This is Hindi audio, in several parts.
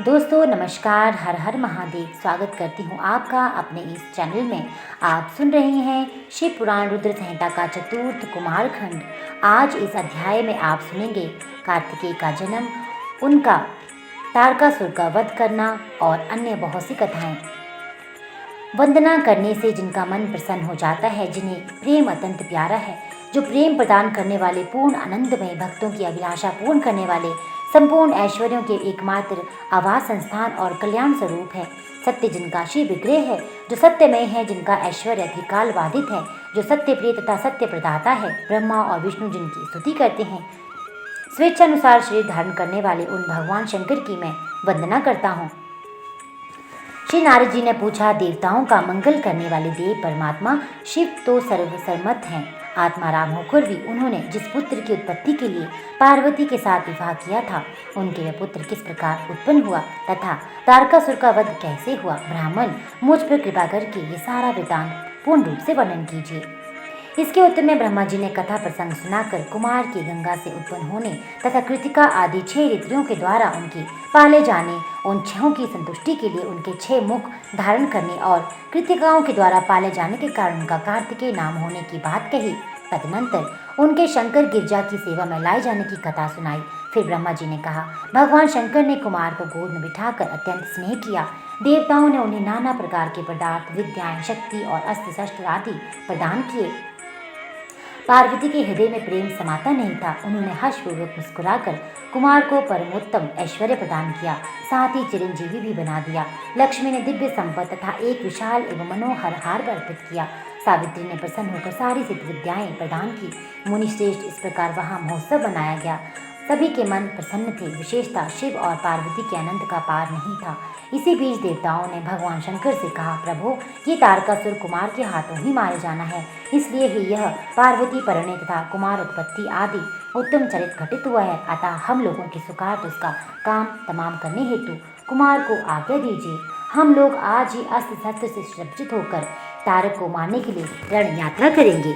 दोस्तों नमस्कार, हर हर महादेव। स्वागत करती हूँ आपका अपने इस चैनल में। आप सुन रहे हैं शिव पुराण रुद्र संहिता का चतुर्थ कुमार खंड। आज इस अध्याय में आप सुनेंगे कार्तिकेय का जन्म, उनका तारकासुर का वध करना और अन्य बहुत सी कथाएं। वंदना करने से जिनका मन प्रसन्न हो जाता है, जिन्हें प्रेम अत्यंत प्यारा है, जो प्रेम प्रदान करने वाले, पूर्ण आनंदमय, भक्तों की अभिलाषा पूर्ण करने वाले, संपूर्ण ऐश्वर्यों के एकमात्र आवास संस्थान और कल्याण स्वरूप है। सत्य जिनका शिव विग्रह है, जो सत्यमय है, जिनका ऐश्वर्य अधिकाल बाधित है, जो सत्य प्रिय तथा सत्य प्रदाता है। ब्रह्मा और विष्णु जिनकी स्तुति करते हैं, स्वेच्छानुसार शरीर धारण करने वाले उन भगवान शंकर की मैं वंदना करता हूँ। श्री नारद जी ने पूछा, देवताओं का मंगल करने वाले देव परमात्मा शिव तो सर्वसम्मत हैं। आत्माराम होकर भी उन्होंने जिस पुत्र की उत्पत्ति के लिए पार्वती के साथ विवाह किया था, उनके वह पुत्र किस प्रकार उत्पन्न हुआ तथा तारकासुर का वध कैसे हुआ, ब्राह्मण मुझ पर कृपा करके ये सारा वृतांत पूर्ण रूप से वर्णन कीजिए। इसके उत्तर में ब्रह्मा जी ने कथा प्रसंग सुनाकर कुमार की गंगा से उत्पन्न होने तथा कृतिका आदि 6 ऋतुओं के द्वारा उनके पाले जाने, उन 6 की संतुष्टि के लिए उनके 6 मुख धारण करने और कृतिकाओं के द्वारा पाले जाने के कारण उनका कार्तिकेय नाम होने की बात कही। तदनंतर उनके शंकर गिरजा की सेवा में लाए जाने की कथा सुनाई। फिर ब्रह्मा जी ने कहा, भगवान शंकर ने कुमार को गोद में बिठाकर अत्यंत स्नेह किया। देवताओं ने उन्हें नाना प्रकार के पदार्थ, विद्याएं, शक्ति और अस्त्र शस्त्र आदि प्रदान किए। पार्वती के हृदय में प्रेम समाता नहीं था। उन्होंने हर्षपूर्वक मुस्कुराकर कुमार को परमोत्तम ऐश्वर्य प्रदान किया, साथ ही चिरंजीवी भी बना दिया। लक्ष्मी ने दिव्य संपत्ति तथा एक विशाल एवं मनोहर हार अर्पित किया। सावित्री ने प्रसन्न होकर सारी सिद्ध विद्याएं प्रदान की। मुनिश्रेष्ठ इस प्रकार वहां महोत्सव बनाया गया। सभी के मन प्रसन्न थे। विशेषता शिव और पार्वती के आनंद का पार नहीं था। इसी बीच देवताओं ने भगवान शंकर से कहा, प्रभु, ये तारकासुर कुमार के हाथों ही मारे जाना है, इसलिए ही यह पार्वती परिणय तथा कुमार उत्पत्ति आदि उत्तम चरित घटित हुआ है। अतः हम लोगों की सुखार्थ उसका काम तमाम करने हेतु कुमार को आज्ञा दीजिए। हम लोग आज ही अस्त्र शस्त्र से सुसज्जित होकर तारक को मारने के लिए रण यात्रा करेंगे।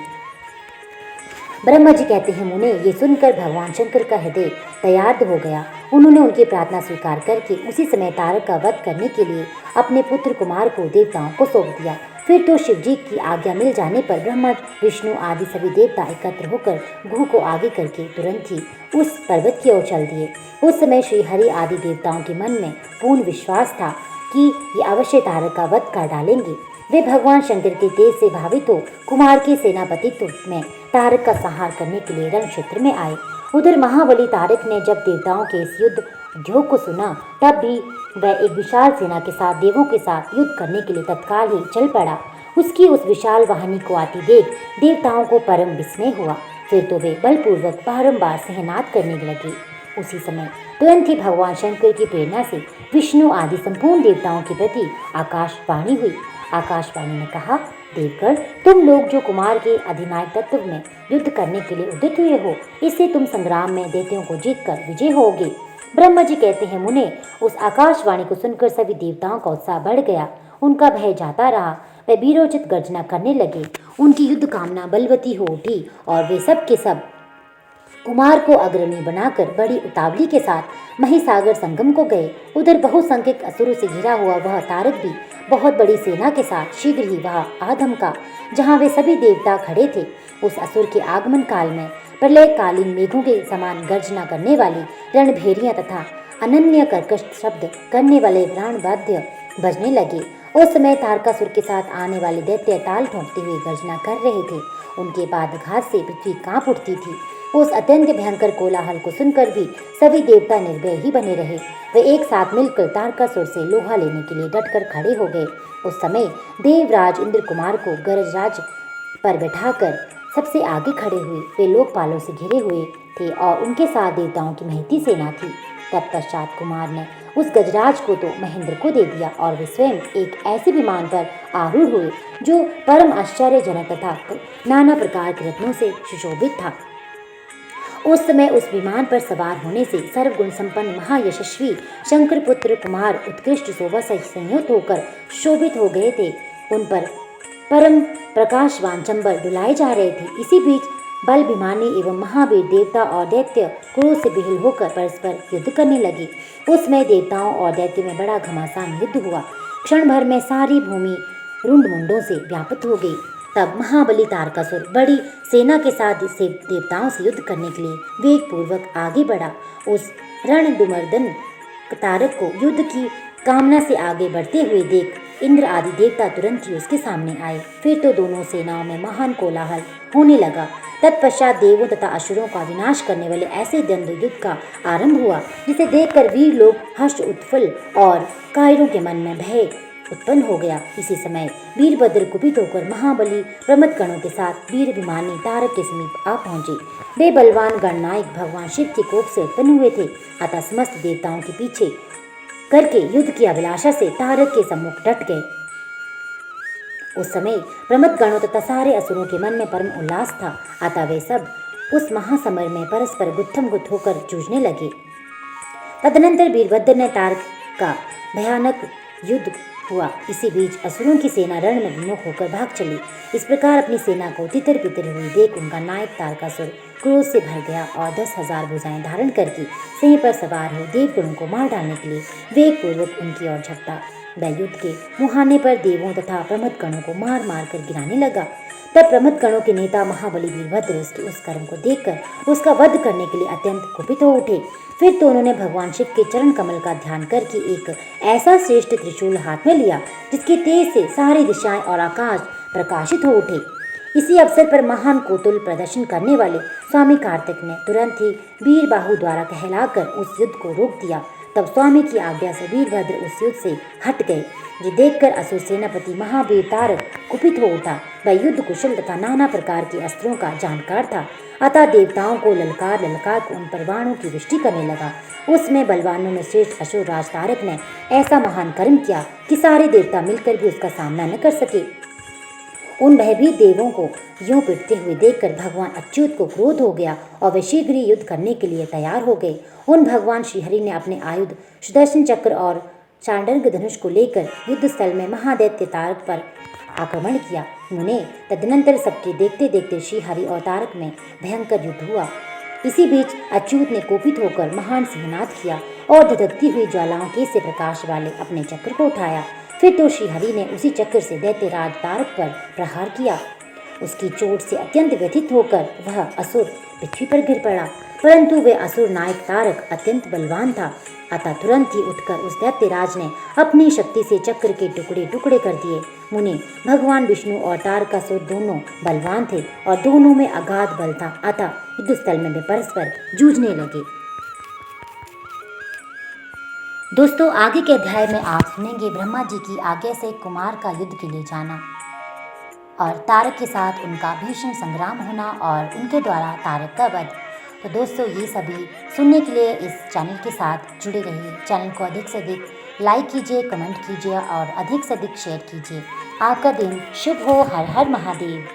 ब्रह्मा जी कहते हैं, मुने, ये सुनकर भगवान शंकर का हृदय तैयार हो गया। उन्होंने उनकी प्रार्थना स्वीकार करके उसी समय तारक का वध करने के लिए अपने पुत्र कुमार को देवताओं को सौंप दिया। फिर तो शिवजी की आज्ञा मिल जाने पर ब्रह्मा, विष्णु आदि सभी देवता एकत्र होकर गुह को आगे करके तुरंत ही उस पर्वत की ओर चल दिए। उस समय श्री हरि आदि देवताओं के मन में पूर्ण विश्वास था कि ये अवश्य तारक का वध कर डालेंगे। वे भगवान शंकर के तेज से भावित हो कुमार के सेनापतित्व में तारक का संहार करने के लिए रण क्षेत्र में आए। उधर महाबली तारक ने जब देवताओं के इस युद्ध उद्योग को सुना, तब भी वह एक विशाल सेना के साथ देवों के साथ युद्ध करने के लिए तत्काल ही चल पड़ा। उसकी उस विशाल वाहिनी को आती देख देवताओं को परम विस्मय हुआ। फिर तो वे बलपूर्वक बारंबार सहनाद करने लगे। उसी समय तुरंत ही भगवान शंकर की प्रेरणा से विष्णु आदि संपूर्ण देवताओं के प्रति आकाशवाणी हुई। आकाशवाणी ने कहा, देवगण, तुम लोग जो कुमार के अधिनायक तत्व में युद्ध करने के लिए उद्यत हुए हो, इससे तुम संग्राम में दैत्यों को जीतकर विजय होगे। ब्रह्मा जी कहते हैं, मुने, उस आकाशवाणी को सुनकर सभी देवताओं का उत्साह बढ़ गया। उनका भय जाता रहा। वे वीरोचित गर्जना करने लगे। उनकी युद्ध कामना बलवती हो उठी और वे सब के सब कुमार को अग्रणी बनाकर बड़ी उतावली के साथ महिसागर संगम को गए। उधर बहुसंख्यक असुरों से घिरा हुआ वह तारक भी बहुत बड़ी सेना के साथ शीघ्र ही वह आधमका, जहाँ वे सभी देवता खड़े थे। उस असुर के आगमन काल में प्रलयकालीन मेघों के समान गर्जना करने वाली रणभेरियां तथा अनन्य कर्कश शब्द करने वाले प्राणवाद्य बजने लगे। उस समय तारकासुर के साथ आने वाले दैत्य ताल ठोंकते हुए गर्जना कर रहे थे। उनके बाद घात से पृथ्वी कांप उठती थी। उस अत्यंत भयंकर कोलाहल को सुनकर भी सभी देवता निर्भय ही बने रहे। वे एक साथ मिलकर तारकासुर से लोहा लेने के लिए डटकर खड़े हो गए। उस समय देवराज इंद्र कुमार को गरजराज पर बैठाकर सबसे आगे खड़े हुए। वे लोकपालों से घिरे हुए थे और उनके साथ देवताओं की महती सेना थी। तत्पश्चात कुमार ने उस गजराज को तो महेंद्र को दे दिया और वे स्वयं एक ऐसे विमान पर आरूढ़ हुए जो परम आश्चर्यजनक तथा नाना प्रकार के रत्नों से सुशोभित था। उस समय उस विमान पर सवार होने से सर्वगुण संपन्न महायशस्वी शंकर पुत्र कुमार उत्कृष्ट शोभा से संयुक्त होकर शोभित हो गए थे। उन पर परम प्रकाशवान चंबल डुलाए जा रहे थे। इसी बीच बलभिमानी एवं महावीर देवता और दैत्य क्रोध से बेहाल होकर परस्पर युद्ध करने लगे। उस समय देवताओं और दैत्य में बड़ा घमासान युद्ध हुआ। क्षण भर में सारी भूमि रुंड मुंडों से व्याप्त हो गई। तब महाबली तारकासुर बड़ी सेना के साथ से देवताओं से युद्ध करने के लिए वेग पूर्वक आगे बढ़ा। उस रणदुमर्दन तारक को युद्ध की कामना से आगे बढ़ते हुए देख इंद्र आदि देवता तुरंत ही उसके सामने आए। फिर तो दोनों सेनाओं में महान कोलाहल होने लगा। तत्पश्चात देवों तथा असुरों का विनाश करने वाले ऐसे द्वंद्व युद्ध का आरंभ हुआ जिसे देखकर वीर लोग हर्ष उत्फुल्ल और कायरों के मन में भय उत्पन्न हो गया। इसी समय वीरभद्र कुपित होकर महाबली प्रमथ गणों के साथ वीरभिमानी तारक के समीप आ पहुंचे। वे बलवान गणनायक भगवान शिव के कोप से उत्पन्न हुए थे। अतः समस्त देवताओं के पीछे करके युद्ध की अभिलाषा से तारक के सम्मुख डट गए। उस समय प्रमथ गणों तथा सारे असुरों के मन में परम उल्लास था। अतः वे सब उस महासमर में परस्पर गुत्थम गुत्थ होकर जूझने लगे। तदनंतर वीरभद्र ने तारक का भयानक युद्ध हुआ। इसी बीच असुरों की सेना रण में विमुख होकर भाग चली। इस प्रकार अपनी सेना को तितर बितर हुई देख उनका नायक तारकासुर क्रोध से भर गया और 10,000 भुजाएं धारण करके सिंह पर सवार हो देवगणों को मार डालने के लिए वेग पूर्वक उनकी ओर झपटा। वह युद्ध के मुहाने पर देवों तथा प्रमथ गणों को मार मार कर गिराने लगा। तब प्रमथ गणों के नेता महाबली वीरभद्र उसके उस कर्म को देखकर उसका वध करने के लिए अत्यंत कुपित हो उठे। फिर तो उन्होंने भगवान शिव के चरण कमल का ध्यान करके एक ऐसा श्रेष्ठ त्रिशूल हाथ में लिया जिसके तेज से सारी दिशाएं और आकाश प्रकाशित हो उठे। इसी अवसर पर महान कोतुल प्रदर्शन करने वाले स्वामी कार्तिक ने तुरंत ही वीरबाहु द्वारा कहलाकर उस युद्ध को रोक दिया। तब स्वामी की आज्ञा से वीरभद्र उस युद्ध से हट गए। ये देखकर असुर सेनापति महावीर तारक कुपित हो उठा। वह युद्ध कुशल तथा नाना प्रकार के अस्त्रों का जानकार था। अतः देवताओं को ललकार कर उन पर बाणों की वृष्टि करने लगा। उसमें बलवानों में श्रेष्ठ असुर राज तारक ने ऐसा महान कर्म किया कि सारे देवता मिलकर भी उसका सामना न कर सके। उन भयभीत देवों को यूं पिटते हुए देखकर भगवान अच्युत को क्रोध हो गया और वे शीघ्र ही युद्ध करने के लिए तैयार हो गए। उन भगवान श्रीहरि ने अपने आयुध सुदर्शन चक्र और चांडार्क धनुष को लेकर युद्ध स्थल में महादैत्य तारक पर आक्रमण किया। उन्हें तदनंतर सबके देखते देखते श्रीहरि और तारक में भयंकर युद्ध हुआ। इसी बीच अच्युत ने कोपित होकर महान सिंहनाद किया और धधकती हुई ज्वालाओं के से प्रकाश वाले अपने चक्र को उठाया। फिर तो श्रीहरि ने उसी चक्र से दैत्यराज तारक पर प्रहार किया। उसकी चोट से अत्यंत व्यथित होकर वह असुर पृथ्वी पर गिर पड़ा, परंतु वे असुर नायक तारक अत्यंत बलवान था। अतः तुरंत ही उठकर उस दैत्यराज ने अपनी शक्ति से चक्र के टुकड़े टुकड़े कर दिए। मुनि भगवान विष्णु और तारकासुर दोनों बलवान थे और दोनों में अगाध बल था। अतः युद्ध स्थल में वे परस्पर जूझने लगे। दोस्तों, आगे के अध्याय में आप सुनेंगे ब्रह्मा जी की आज्ञा से कुमार का युद्ध के लिए जाना और तारक के साथ उनका भीषण संग्राम होना और उनके द्वारा तारक का वध। तो दोस्तों, ये सभी सुनने के लिए इस चैनल के साथ जुड़े रहिए। चैनल को अधिक से अधिक लाइक कीजिए, कमेंट कीजिए और अधिक से अधिक शेयर कीजिए। आपका दिन शुभ हो। हर हर महादेव।